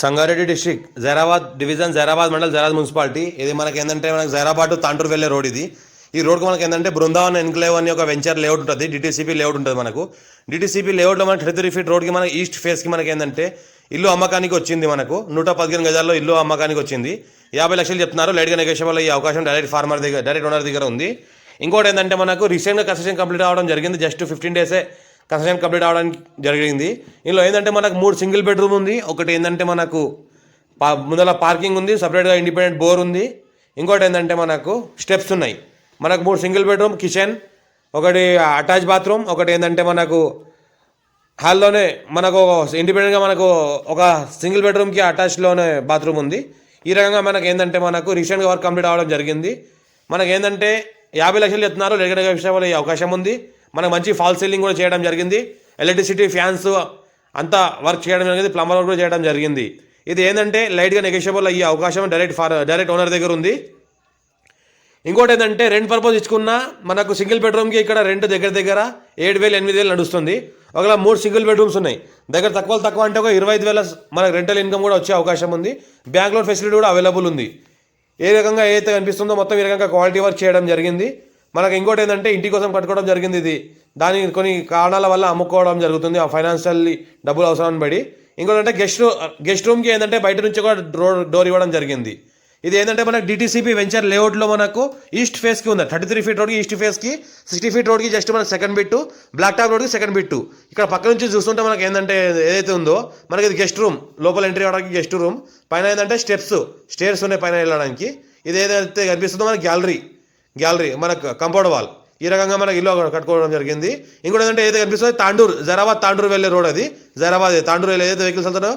Sangareddy district Zaheerabad division Zaheerabad mandal Zaheerabad municipality. ఇది మనకి ఏంటంటే మనకి జైరాబాద్ టు తాండూరు వెళ్ళే రోడ్ ఇది. ఈ రోడ్కి మనకి ఏంటంటే బృందావన్ ఎన్క్లేవ్ అని ఒక వెంచర్ లేఅవుట్ ఉంటుంది, డిటీసీపీ లేఅవుట్ ఉంటుంది. మనకు డిటీసీపీ లేఅవుట్లో మనకి 33 ఫీట్ రోడ్కి మనకి ఈస్ట్ ఫేస్కి మనకి ఏంటంటే ఇల్లు అమ్మకానికి వచ్చింది. మనకు 115 గజాల్లో ఇల్లు అమ్మకానికి వచ్చింది. 50 లక్షలు చెప్తున్నారు. లైట్గా నెగోషియబుల్ ఈ అవకాశం డైరెక్ట్ ఫార్మర్ దగ్గర, డైరెక్ట్ ఓనర్ దగ్గర ఉంది. ఇంకోటి ఏంటంటే మనకు రీసెంట్గా కన్స్ట్రక్షన్ కంప్లీట్ అవ్వడం జరిగింది. జస్ట్ 15 డేసే కన్స్ట్రక్షన్ కంప్లీట్ అవ్వడానికి జరిగింది. ఇందులో ఏంటంటే మనకు 3 సింగిల్ బెడ్రూమ్ ఉంది. ఒకటి ఏంటంటే మనకు ముందర పార్కింగ్ ఉంది, సపరేట్గా ఇండిపెండెంట్ బోర్ ఉంది. ఇంకోటి ఏంటంటే మనకు స్టెప్స్ ఉన్నాయి. మనకు 3 సింగిల్ బెడ్రూమ్, కిచెన్, ఒకటి అటాచ్ బాత్రూమ్, ఒకటి ఏంటంటే మనకు హాల్లోనే మనకు ఇండిపెండెంట్గా మనకు ఒక సింగిల్ బెడ్రూమ్కి అటాచ్లోనే బాత్రూమ్ ఉంది. ఈ రకంగా మనకు ఏంటంటే మనకు రీసెంట్గా వర్క్ కంప్లీట్ అవ్వడం జరిగింది. మనకు ఏంటంటే 50 లక్షలు చెప్తున్నారు. రెగ్యులర్గా విషయంలో ఈ అవకాశం ఉంది. మనకు మంచి ఫాల్ సీలింగ్ కూడా చేయడం జరిగింది. ఎలక్ట్రిసిటీ ఫ్యాన్స్ అంతా వర్క్ చేయడం జరిగింది. ప్లంబర్ వర్క్ కూడా చేయడం జరిగింది. ఇది ఏంటంటే లైట్గా నెగోషియబుల్ అయ్యే అవకాశం డైరెక్ట్ ఓనర్ దగ్గర ఉంది. ఇంకోటి ఏంటంటే రెంట్ పర్పస్ ఇచ్చుకున్న మనకు సింగిల్ బెడ్రూమ్కి ఇక్కడ రెంట్ దగ్గర 7,000 8,000 నడుస్తుంది. ఒకవేళ 3 సింగిల్ బెడ్రూమ్స్ ఉన్నాయి. దగ్గర తక్కువ అంటే ఒక 25,000 మనకు రెంటల్ ఇన్కమ్ కూడా వచ్చే అవకాశం ఉంది. బ్యాంక్ లోన్ ఫెసిలిటీ కూడా అవైలబుల్ ఉంది. ఏ రకంగా ఏదైతే కనిపిస్తుందో మొత్తం ఈ రకంగా క్వాలిటీ వర్క్ చేయడం జరిగింది. మనకు ఇంకోటి ఏంటంటే ఇంటి కోసం కట్టుకోవడం జరిగింది. ఇది దాని కొన్ని కారణాల వల్ల అమ్ముకోవడం జరుగుతుంది. ఆ ఫైనాన్షియల్లీ డబ్బులు అవసరాన్ని బట్టి. ఇంకోటి అంటే గెస్ట్ రూమ్కి ఏంటంటే బయట నుంచి కూడా డోర్ ఇవ్వడం జరిగింది. ఇది ఏంటంటే మనకు డిటీసీపీ వెంచర్ లేఅవుట్లో మనకు ఈస్ట్ ఫేస్కి ఉంది. 33 ఫీట్ రోడ్కి ఈస్ట్ ఫేస్కి, 60 ఫీట్ రోడ్కి జస్ట్ మనకు సెకండ్ బిట్టు, బ్లాక్ టాప్ రోడ్కి సెకండ్ బిట్టు. ఇక్కడ పక్క నుంచి చూస్తుంటే మనకి ఏంటంటే ఏదైతే ఉందో మనకి ఇది గెస్ట్ రూమ్, లోపల ఎంట్రీ అవ్వడానికి గెస్ట్ రూమ్, పైన ఏంటంటే స్టేర్స్ ఉన్నాయి పైన వెళ్ళడానికి. ఇది ఏదైతే కనిపిస్తుందో మనకి గ్యాలరీ మనకు కంపౌండ్ వాల్. ఈ రకంగా మనకి ఇల్లు కట్టుకోవడం జరిగింది. ఇంకోటి ఏంటంటే ఏదైతే కనిపిస్తుందో జైరాబాద్ తాండూరు వెళ్ళే రోడ్. అది జైరాబాద్ తాండూరు ఏదైతే వెహికల్స్ వెళ్తారో